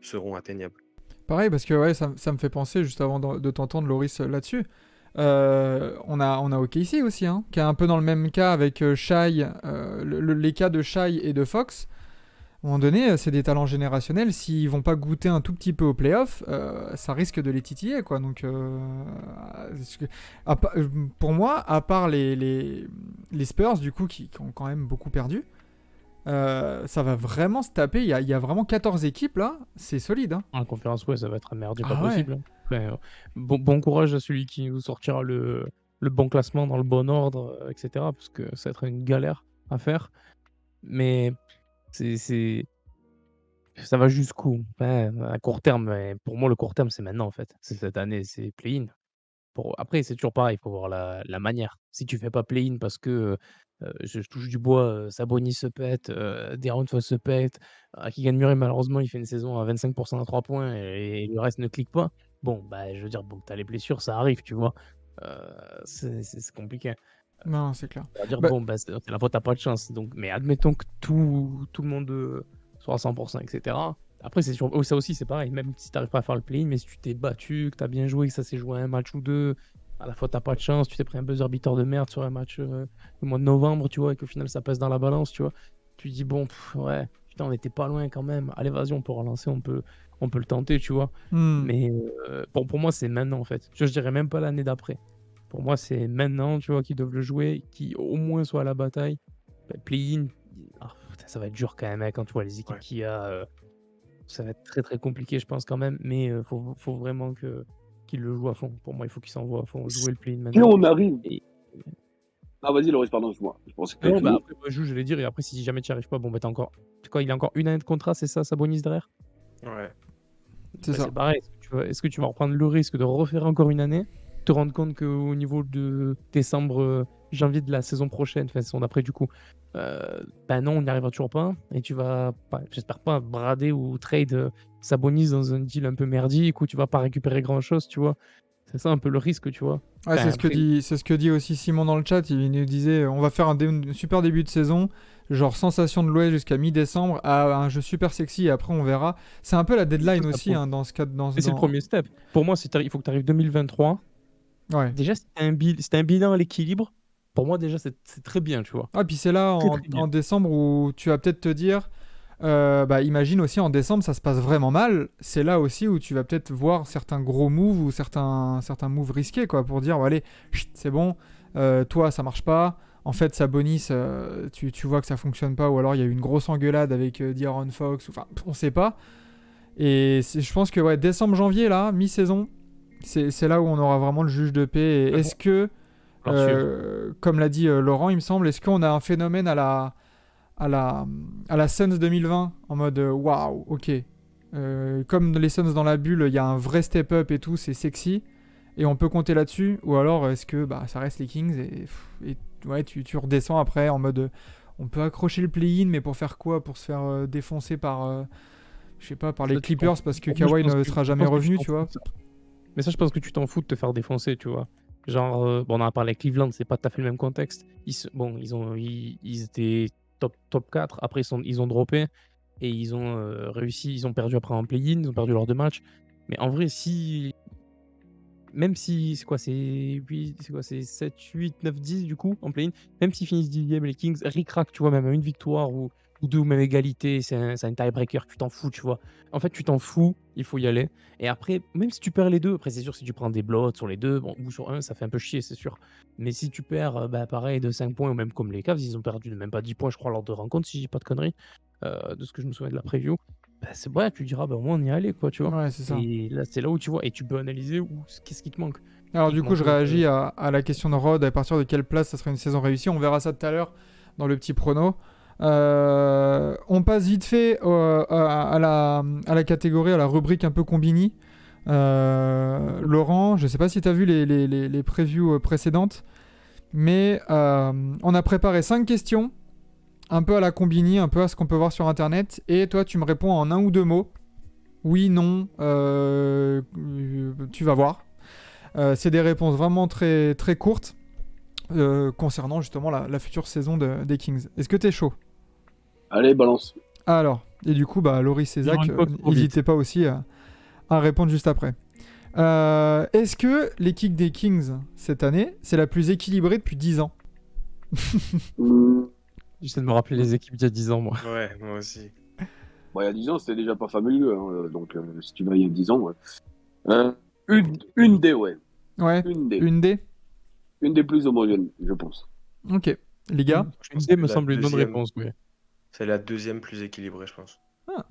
seront atteignables. Pareil, parce que ouais, ça me fait penser, juste avant de t'entendre, Loris, là-dessus. On a OKC aussi, hein, qui est un peu dans le même cas avec Shai, les cas de Shai et de Fox. À un moment donné, c'est des talents générationnels. S'ils vont pas goûter un tout petit peu au playoff, ça risque de les titiller, quoi. Donc, pour moi, à part les Spurs, du coup, qui ont quand même beaucoup perdu, ça va vraiment se taper. Il y a vraiment 14 équipes, là. C'est solide, hein. En conférence, ouais, ça va être un merdier pas Ah ouais. possible. Hein. Bon courage à celui qui nous sortira le bon classement dans le bon ordre, etc. Parce que ça va être une galère à faire. Mais ça va jusqu'où? Ouais, à court terme, pour moi, le court terme, c'est maintenant, en fait. C'est cette année, c'est play-in. Après, c'est toujours pareil, il faut voir la manière. Si tu fais pas play-in parce que, je touche du bois, Sabonis se pète, De'Aaron Fox se pète, Keegan Murray malheureusement il fait une saison à 25% à 3 points et le reste ne clique pas. Bon, bah, je veux dire, bon, tu as les blessures, ça arrive, tu vois? Heu, c'est compliqué. Non, c'est clair. On va dire, Bah, bon, bah, c'est la faute, tu pas de chance. Donc, mais admettons que tout le monde, soit à 100% et cetera. Après, c'est sûr, ça aussi, c'est pareil. Même si tu arrives pas à faire le play-in, mais si tu t'es battu, que tu as bien joué, que ça s'est joué à un match ou deux, à la fois, tu pas de chance, tu t'es pris un buzzer beater de merde sur un match au mois de novembre, tu vois, et qu'au final, ça pèse dans la balance, tu vois. Tu te dis, bon, ouais, putain, on était pas loin quand même. Allez, vas-y, on peut relancer, on peut le tenter, tu vois. Mais pour moi, c'est maintenant, en fait. Je dirais même pas l'année d'après. Pour moi, c'est maintenant, tu vois, qu'ils doivent le jouer, qui au moins soit à la bataille. Play-in, putain, ça va être dur quand même, hein, quand tu vois les équipes Ouais. qu'il y a. Ça va être très très compliqué, je pense, quand même. Mais faut vraiment qu'ils le jouent à fond. Pour moi, il faut qu'ils s'envoient à fond jouer le play-in Si maintenant. on arrive. Et... Ah, vas-y, Loris, pardon, excuse-moi. Je pensais que tu Non, fini. bah après, moi, je vais dire. Et après, si jamais tu n'y arrives pas, bon, bah t'as encore. Quoi, il a encore une année de contrat, c'est ça, Sabonis derrière? Ouais. c'est Bah, ça. c'est pareil. Est-ce que tu vas reprendre le risque de refaire encore une année, te rendre compte qu'au niveau de décembre, janvier de la saison prochaine, enfin saison d'après du coup, bah non, on n'y arrivera toujours pas, et tu vas, j'espère pas, brader ou trade Sabonis dans un deal un peu merdique où tu vas pas récupérer grand-chose, tu vois. C'est ça un peu le risque, tu vois. Ouais, Enfin, après, c'est ce que dit aussi Simon dans le chat. Il nous disait on va faire un super début de saison, genre sensation de l'Ouest jusqu'à mi-décembre, à un jeu super sexy et après on verra. C'est un peu la deadline ça aussi hein, dans ce cas. c'est le premier step. Pour moi, il faut que tu arrives 2023. Ouais. Déjà, si t'as un bilan à l'équilibre, pour moi, déjà, c'est très bien, tu vois. Ah, puis c'est là Très, très bien. en décembre où tu vas peut-être te dire. Bah, imagine aussi en décembre ça se passe vraiment mal, c'est là aussi où tu vas peut-être voir certains gros moves ou certains moves risqués quoi, pour dire allez chut, c'est bon, toi ça marche pas, en fait Sabonis tu vois que ça fonctionne pas, ou alors il y a eu une grosse engueulade avec De'Aaron Fox, enfin on sait pas, et je pense que ouais, décembre janvier là mi-saison c'est là où on aura vraiment le juge de paix, et Mais est-ce que alors, suivre. comme l'a dit Laurent il me semble, est-ce qu'on a un phénomène à la Suns 2020 en mode waouh, ok. Comme les Suns dans la bulle, il y a un vrai step-up et tout, c'est sexy. Et on peut compter là-dessus. Ou alors est-ce que bah, ça reste les Kings et ouais, tu redescends après en mode on peut accrocher le play-in, mais pour faire quoi? Pour se faire défoncer par, je sais pas, par les Ça, tu t'en Clippers fous. parce que Moi, je Kawhi pense ne que sera je jamais pense que tu revenu, t'en tu fous vois. de ça. Mais ça, je pense que tu t'en fous de te faire défoncer, tu vois. Genre, bon, on en a parlé avec Cleveland, c'est pas tout à fait le même contexte. Bon, ils étaient top 4. Après, ils ont droppé et ils ont réussi. Ils ont perdu après en play-in, ils ont perdu leurs deux matchs. Mais en vrai, même si, c'est quoi, c'est 7, 8, 9, 10 du coup en play-in, même s'ils finissent 10e, les Kings, ric-rac, tu vois, même à une victoire ou deux, ou même égalité, c'est un tiebreaker, tu t'en fous, tu vois. En fait, tu t'en fous, il faut y aller. Et après, même si tu perds les deux, après, c'est sûr, si tu prends des blots sur les deux, bon, ou sur un, ça fait un peu chier, c'est sûr. Mais si tu perds, bah, pareil, de 5 points, ou même comme les Cavs, ils ont perdu de même pas 10 points, je crois, lors de rencontres, si je dis pas de conneries, de ce que je me souviens de la preview, bah, c'est ouais, tu diras, bah, au moins, on y est allé, quoi, tu vois. Ouais, c'est ça. Et là, c'est là où tu vois, et tu peux analyser qu'est-ce qui te manque. Alors Il du te coup, je manque, réagis à la question de Rod, à partir de quelle place ça serait une saison réussie. On verra ça tout à l'heure dans le petit prono. On passe vite fait à la catégorie, à la rubrique un peu combini. Laurent, je sais pas si tu as vu les previews précédentes, mais on a préparé 5 questions, un peu à la combini, un peu à ce qu'on peut voir sur Internet, et toi tu me réponds en un ou deux mots. Oui, non, tu vas voir. C'est des réponses vraiment très, très courtes concernant justement la future saison des Kings. Est-ce que t'es chaud? Allez, balance. Alors, et du coup, bah, Loris et Zach, De'Aaron Fox, trop vite. n'hésitez pas aussi à répondre juste après. Est-ce que l'équipe des Kings cette année, c'est la plus équilibrée depuis 10 ans? Hum, J'essaie de me rappeler les équipes d'il y a 10 ans, moi. Ouais, moi aussi. il y a 10 ans, c'était déjà pas fabuleux. Hein, donc, si tu vas il y a 10 ans, ouais. Une des, ouais. Ouais, Une des. une D. Une des plus homogènes, je pense. Ok. Les gars? Une pense D que me la semble une bonne deuxième- réponse, oui. C'est la deuxième plus équilibrée, je pense.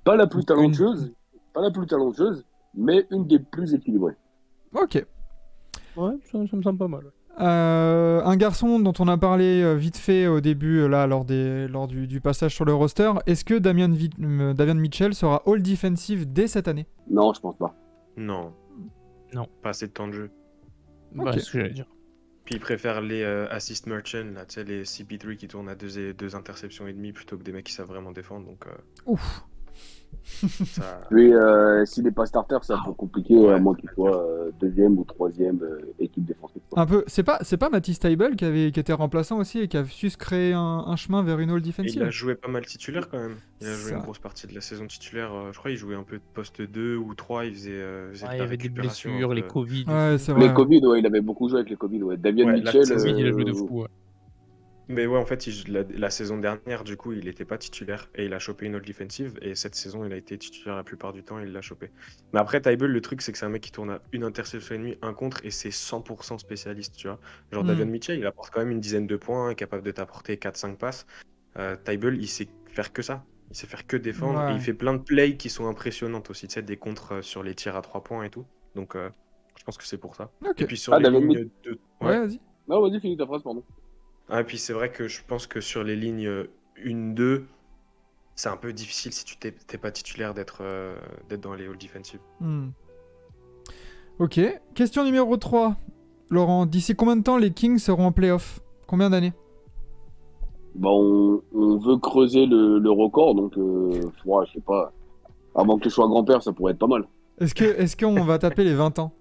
Pas la plus Une- talentueuse, mais une des plus équilibrées. Ok. Ouais, ça me semble pas mal. Un garçon dont on a parlé vite fait au début, là, lors du passage sur le roster. Est-ce que Davion Mitchell sera All Defensive dès cette année? Non, je pense pas. Non. Non. Pas assez de temps de jeu. Bah, Ok. c'est ce que j'allais dire. Puis il préfère les assist merchant, là, tu sais, les CP3 qui tournent à deux interceptions et demie plutôt que des mecs qui savent vraiment défendre. Donc, Ouf. Puis, ça... s'il n'est pas starter, c'est un peu compliqué, Ouais, à moins qu'il c'est soit deuxième ou troisième équipe défensive. quoi. Un peu. C'est pas Matisse Tybel qui était remplaçant aussi et qui a su se créer un chemin vers une All Et il Defensive? a joué pas mal titulaire quand même. Il a joué Ça. une grosse partie de la saison titulaire. Je crois qu'il jouait un peu de poste 2 ou 3. Il faisait de Ah, la il y avait des récupération blessures, un les peu. Covid. Ouais, et c'est tout. vrai. Les Covid, ouais, il avait beaucoup joué avec les Covid. Ouais. Davion Ouais, la Mitchell. saison, Covid, il a joué de fou. Ouais. Mais ouais, en fait, la saison dernière, du coup, il n'était pas titulaire et il a chopé une All Defensive. Et cette saison, il a été titulaire la plupart du temps et il l'a chopé. Mais après, Tybel, le truc, c'est que c'est un mec qui tourne à une interception et demie, un contre, et c'est 100% spécialiste, tu vois. Genre, Hmm. Davion Mitchell, il apporte quand même une dizaine de points, est capable de t'apporter 4-5 passes. Tybel, il sait faire que ça. Il sait faire que défendre. Ouais. Et il fait plein de plays qui sont impressionnantes aussi, tu sais, des contres sur les tirs à 3 points et tout. Donc, je pense que c'est pour ça. Ok. Et puis sur Ah, les Davion lignes de... Ouais, vas-y. Non, vas-y, finis ta phrase, pardon. Ah, et puis c'est vrai que je pense que sur les lignes 1-2, c'est un peu difficile si tu t'es pas titulaire d'être dans les all defensive. Hmm. Ok. Question numéro 3. Laurent, d'ici combien de temps les Kings seront en playoff? Combien d'années? On veut creuser le record, donc ouais, je sais pas. Avant que je sois grand-père, ça pourrait être pas mal. Est-ce qu'on va taper les 20 ans?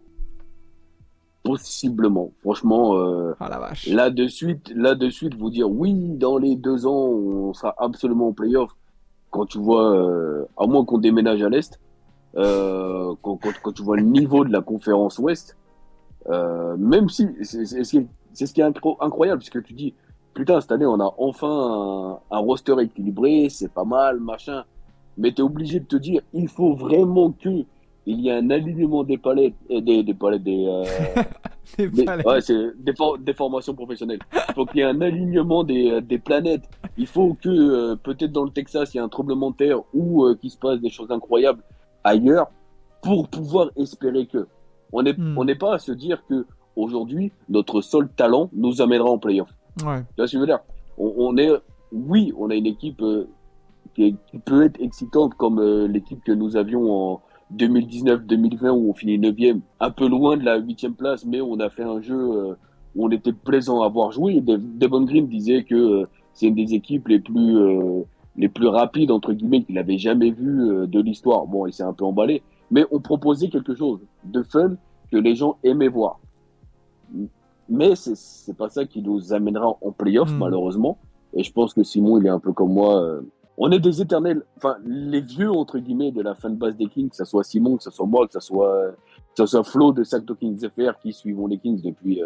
Possiblement. Franchement, Ah la vache. là de suite, vous dire oui, dans les 2 ans, on sera absolument en playoff. Quand tu vois, à moins qu'on déménage à l'Est, quand tu vois le niveau de la conférence Ouest, même si c'est ce qui est incroyable, puisque tu dis, putain, cette année, on a enfin un roster équilibré, c'est pas mal, machin. Mais tu es obligé de te dire, il faut vraiment que il y ait un alignement des palettes, des palettes, Des palettes. ouais, c'est des formations professionnelles. Il faut qu'il y ait un alignement des planètes. Il faut que, peut-être dans le Texas, il y ait un tremblement de terre ou qu'il se passe des choses incroyables ailleurs pour pouvoir espérer que. On n'est pas à se dire que aujourd'hui notre seul talent nous amènera en playoff. Ouais. Tu vois ce que je veux dire? Oui, on a une équipe qui peut être excitante comme l'équipe que nous avions en 2019-2020 où on finit 9e, un peu loin de la 8e place, mais on a fait un jeu où on était plaisant à voir jouer. Devon Green disait que c'est une des équipes les plus rapides, entre guillemets, qu'il avait jamais vu de l'histoire. Bon, il s'est un peu emballé, mais on proposait quelque chose de fun que les gens aimaient voir. Mais c'est pas ça qui nous amènera en playoff, malheureusement. Et je pense que Simon, il est un peu comme moi. On est des éternels, enfin, les vieux, entre guillemets, de la fanbase des Kings, que ce soit Simon, que ce soit moi, que ce soit Flo de Sac Talking ZFR qui suivons les Kings depuis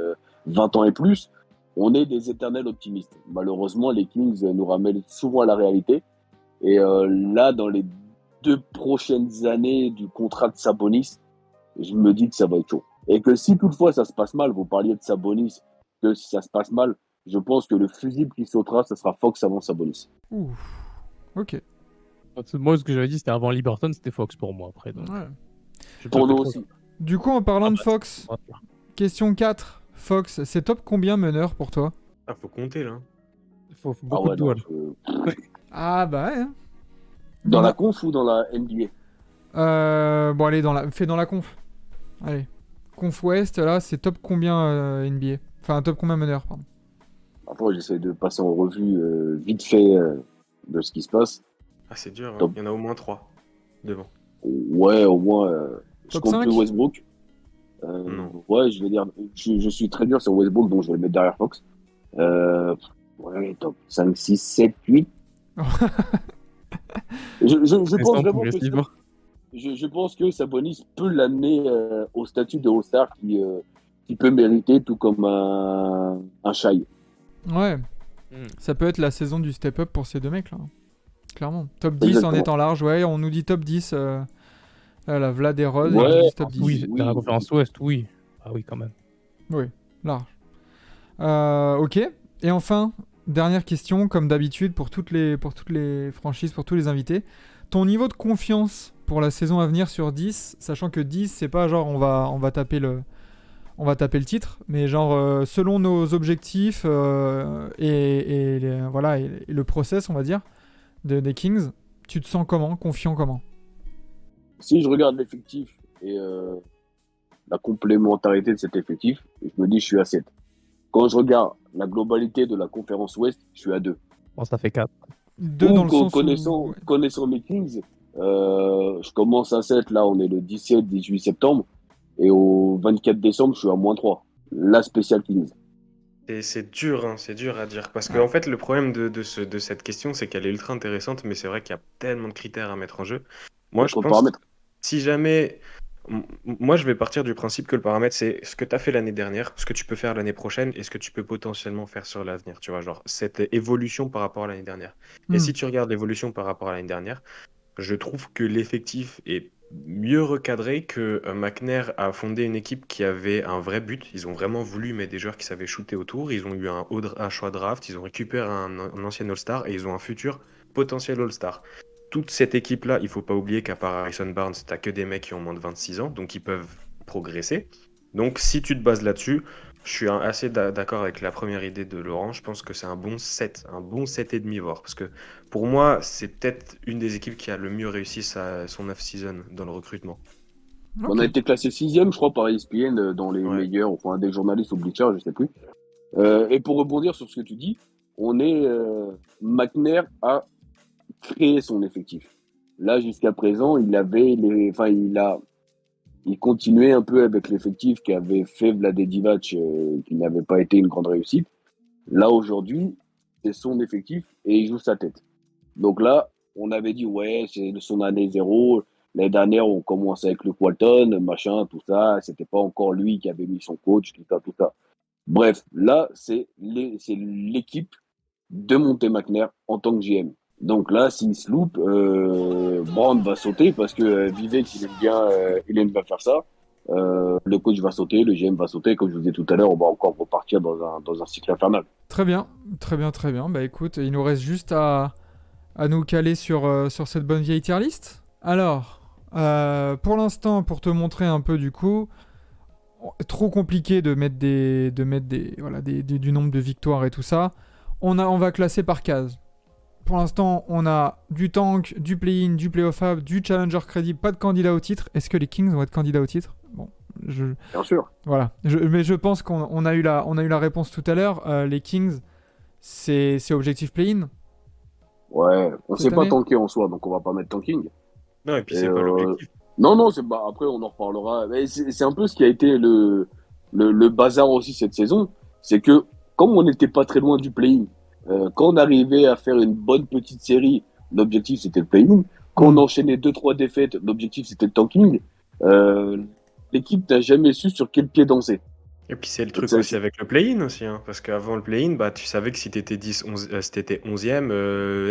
20 ans et plus. On est des éternels optimistes. Malheureusement, les Kings nous ramènent souvent à la réalité. Et là, dans les 2 prochaines années du contrat de Sabonis, je me dis que ça va être chaud. Et que si toutefois ça se passe mal, vous parliez de Sabonis, que si ça se passe mal, je pense que le fusible qui sautera, ça sera Fox avant Sabonis. Ouf. Ok. Moi, ce que j'avais dit, c'était avant Liberton, c'était Fox pour moi après. Donc, Ouais. Pour nous aussi. Du coup, en parlant de Fox, question 4. Fox, c'est top combien meneur pour toi? Ah, faut compter là. Il faut beaucoup de duels. Ah bah ouais. Hein. Dans la conf ou dans la NBA? Bon allez, fais dans la conf. Allez. Conf Ouest, là, c'est top combien NBA? Enfin, top combien meneur, pardon. Après, j'essaie de passer en revue vite fait de ce qui se passe. Ah, c'est dur, hein. Top. Il y en a au moins 3 devant. Ouais, au moins, je Top compte 5? plus Westbrook. Non. Ouais, je vais dire, je suis très dur sur Westbrook, donc je vais le mettre derrière Fox. Ouais, top 5, 6, 7, 8. Je pense vraiment que je pense que Sabonis peut l'amener au statut de All-Star qui peut mériter, tout comme un Shai. Ouais, Hmm. ça peut être la saison du step-up pour ces deux mecs là. Clairement. Top 10 en Exactement. étant large, ouais, on nous dit top 10. La Vlad et Rod, Ouais, ils nous disent top 10. Oui, oui, dans la conférence Ouest, oui. Ah oui, quand même. Oui, large. Ok. Et enfin, dernière question, comme d'habitude pour toutes les franchises, pour tous les invités. Ton niveau de confiance pour la saison à venir sur 10, sachant que 10, c'est pas genre on va taper le titre, mais genre selon nos objectifs voilà, et le process, on va dire, des Kings, tu te sens comment? Confiant comment? si je regarde l'effectif et la complémentarité de cet effectif, je me dis je suis à 7. Quand je regarde la globalité de la conférence Ouest, je suis à 2. Bon, ça fait 4. Deux dans le sens où... Connaissant, ouais. connaissant mes Kings, je commence à 7, là on est le 17-18 septembre, et au 24 décembre, je suis à -3. La spéciale Kings. Et c'est dur, hein, c'est dur à dire. Parce que, Ouais. en fait, le problème de cette question, c'est qu'elle est ultra intéressante, mais c'est vrai qu'il y a tellement de critères à mettre en jeu. Il y Moi, a je trop de pense, paramètres. si jamais. Moi, je vais partir du principe que le paramètre, c'est ce que tu as fait l'année dernière, ce que tu peux faire l'année prochaine et ce que tu peux potentiellement faire sur l'avenir. Tu vois, genre, cette évolution par rapport à l'année dernière. Et Hmm. si tu regardes l'évolution par rapport à l'année dernière, je trouve que l'effectif est mieux recadré que McNair a fondé une équipe qui avait un vrai but. Ils ont vraiment voulu mettre des joueurs qui savaient shooter autour. Ils ont eu un choix draft, ils ont récupéré un ancien All-Star et ils ont un futur potentiel All-Star. Toute cette équipe-là, il faut pas oublier qu'à part Harrison Barnes, t'as que des mecs qui ont moins de 26 ans, donc ils peuvent progresser. Donc si tu te bases là-dessus, je suis assez d'accord avec la première idée de Laurent. Je pense que c'est un bon 7, un bon 7,5 voire. Parce que pour moi, c'est peut-être une des équipes qui a le mieux réussi son off-season dans le recrutement. On Ok. a été classé 6e, je crois, par ESPN dans les Ouais. meilleurs, enfin des journalistes ou Bleacher, je sais plus. Et pour rebondir sur ce que tu dis, McNair a créé son effectif. Là, jusqu'à présent, il continuait un peu avec l'effectif qui avait fait Vlade Divac, qui n'avait pas été une grande réussite. Là, aujourd'hui, c'est son effectif et il joue sa tête. Donc là, on avait dit, ouais, c'est son année zéro. L'année dernière, on commençait avec le Walton, machin, tout ça. C'était pas encore lui qui avait mis son coach, tout ça, tout ça. Bref, là, c'est l'équipe de Monte McNair en tant que GM. Donc là, s'il se loupe, Brown va sauter parce que Vivek, il aime bien faire ça. Le coach va sauter, le GM va sauter. Comme je vous disais tout à l'heure, on va encore repartir dans un cycle infernal. Très bien, très bien, très bien. Bah écoute, il nous reste juste à nous caler sur cette bonne vieille tier list. Alors, pour l'instant, pour te montrer un peu du coup, trop compliqué de mettre voilà, du nombre de victoires et tout ça. On va classer par case. Pour l'instant, on a du tank, du play-in, du play-off-up, du challenger crédible, pas de candidat au titre. Est-ce que les Kings vont être candidats au titre? Bon, Bien sûr. voilà. Mais je pense qu'on a eu la réponse tout à l'heure. Les Kings, c'est objectif play-in Ouais, on cette sait pas année? tanker en soi, donc on va pas mettre tanking. Non, et puis Et c'est pas l'objectif. non, après on en reparlera. Mais c'est un peu ce qui a été le bazar aussi cette saison, c'est que comme on n'était pas très loin du play-in, quand on arrivait à faire une bonne petite série, l'objectif c'était le play-in. Quand on enchaînait 2-3 défaites, l'objectif c'était le tanking. Euh, L'équipe n'a jamais su sur quel pied danser. Et puis c'est le Donc truc aussi avec le play-in aussi, hein, parce qu'avant le play-in, bah, tu savais que si t'étais 10, 11, si t'étais 11e,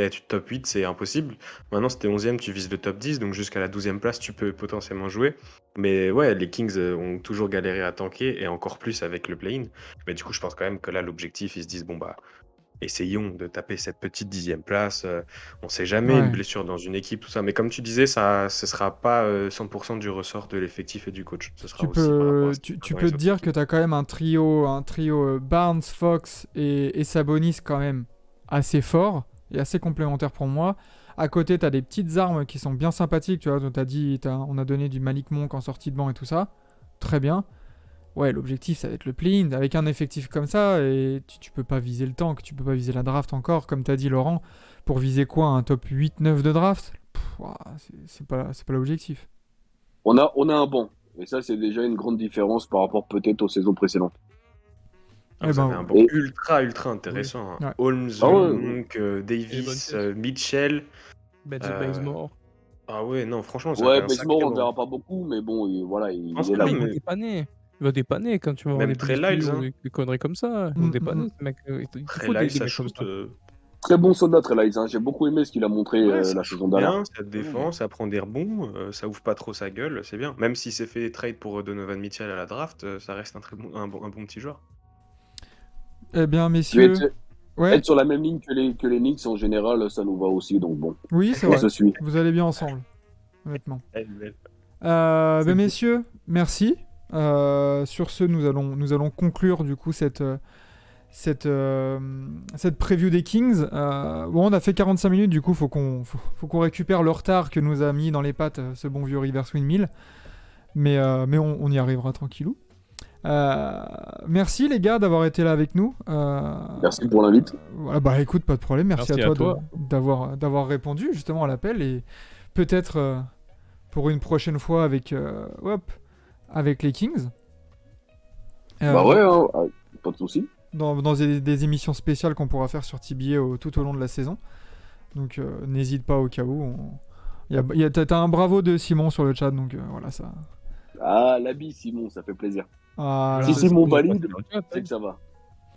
être top 8, c'est impossible. Maintenant, si t'es 11e, tu vises le top 10, donc jusqu'à la 12e place, tu peux potentiellement jouer. Mais ouais, les Kings ont toujours galéré à tanker, et encore plus avec le play-in. Mais du coup, je pense quand même que là, l'objectif, ils se disent, bon, bah, essayons de taper cette petite 10e place. On sait jamais, une Ouais. blessure dans une équipe, tout ça. Mais comme tu disais, ça, ce sera pas 100% du ressort de l'effectif et du coach. Ce sera Tu aussi par rapport à peux, ce qui tu, se passe tu dans peux les te autres dire que équipes. tu as quand même un trio Barnes, Fox et Sabonis quand même assez fort et assez complémentaire pour moi. À côté, tu as des petites armes qui sont bien sympathiques, tu vois. On a donné du Malik Monk en sortie de banc et tout ça. Très bien. Ouais, l'objectif, ça va être le play-in. Avec un effectif comme ça, et tu peux pas viser le tank, tu peux pas viser la draft encore, comme t'as dit Laurent. Pour viser quoi, un top 8-9 de draft? Ouah, c'est pas l'objectif. On a un banc. Et ça, c'est déjà une grande différence par rapport peut-être aux saisons précédentes. Ah, Eh vous avez ben, un banc Et, ultra Oui. intéressant, hein. ouais. Holmes, ah ouais, Monk, Et les bonnes Davis, pièces. Mitchell. Benji euh, Bazemore. Ah ouais, non, franchement, ça a Ouais, fait un Bazemore, sacré on ne verra banc. pas beaucoup, mais bon, voilà, il pense est là. pas, Il va mais dépanner. Il va dépanner quand tu vas avoir même des Trey Lyles, blessures ou hein. des conneries comme ça. Ils vont dépanner, ce mec. Il te Trey faut Lyles, des ça mecs comme shoot. ça. Très bon soldat, Trey Lyles, hein. J'ai beaucoup aimé ce qu'il a montré Ouais, ça la shoot saison dernière. bien, ça défend, ça prend des rebonds, ça ouvre pas trop sa gueule, c'est bien. Même s'il s'est fait trade pour Donovan Mitchell à la draft, ça reste un bon petit joueur. Eh bien, Lui, messieurs, ouais, être sur la même ligne que les Knicks, en général, ça nous va aussi, donc bon, oui, c'est on vrai. se suit. Vous allez bien ensemble, honnêtement. Elle est belle. Ben, messieurs, merci. Sur ce, nous allons conclure du coup cette preview des Kings. Bon, on a fait 45 minutes, du coup, faut qu'on récupère le retard que nous a mis dans les pattes ce bon vieux Rivers Windmill. Mais on y arrivera tranquillou. Merci les gars d'avoir été là avec nous. Merci pour l'invite. Voilà, bah écoute, pas de problème. Merci Merci à à toi, toi. d'avoir répondu justement à l'appel et peut-être pour une prochaine fois avec les Kings. Bah ouais, hein, pas de souci. Dans des émissions spéciales qu'on pourra faire sur TBA tout au long de la saison. Donc n'hésite pas au cas où. T'as un bravo de Simon sur le chat, donc voilà ça. Ah, l'habit, Simon, ça fait plaisir. Voilà. Si Simon Vous avez valide, pas fait le chat, c'est hein. que ça va.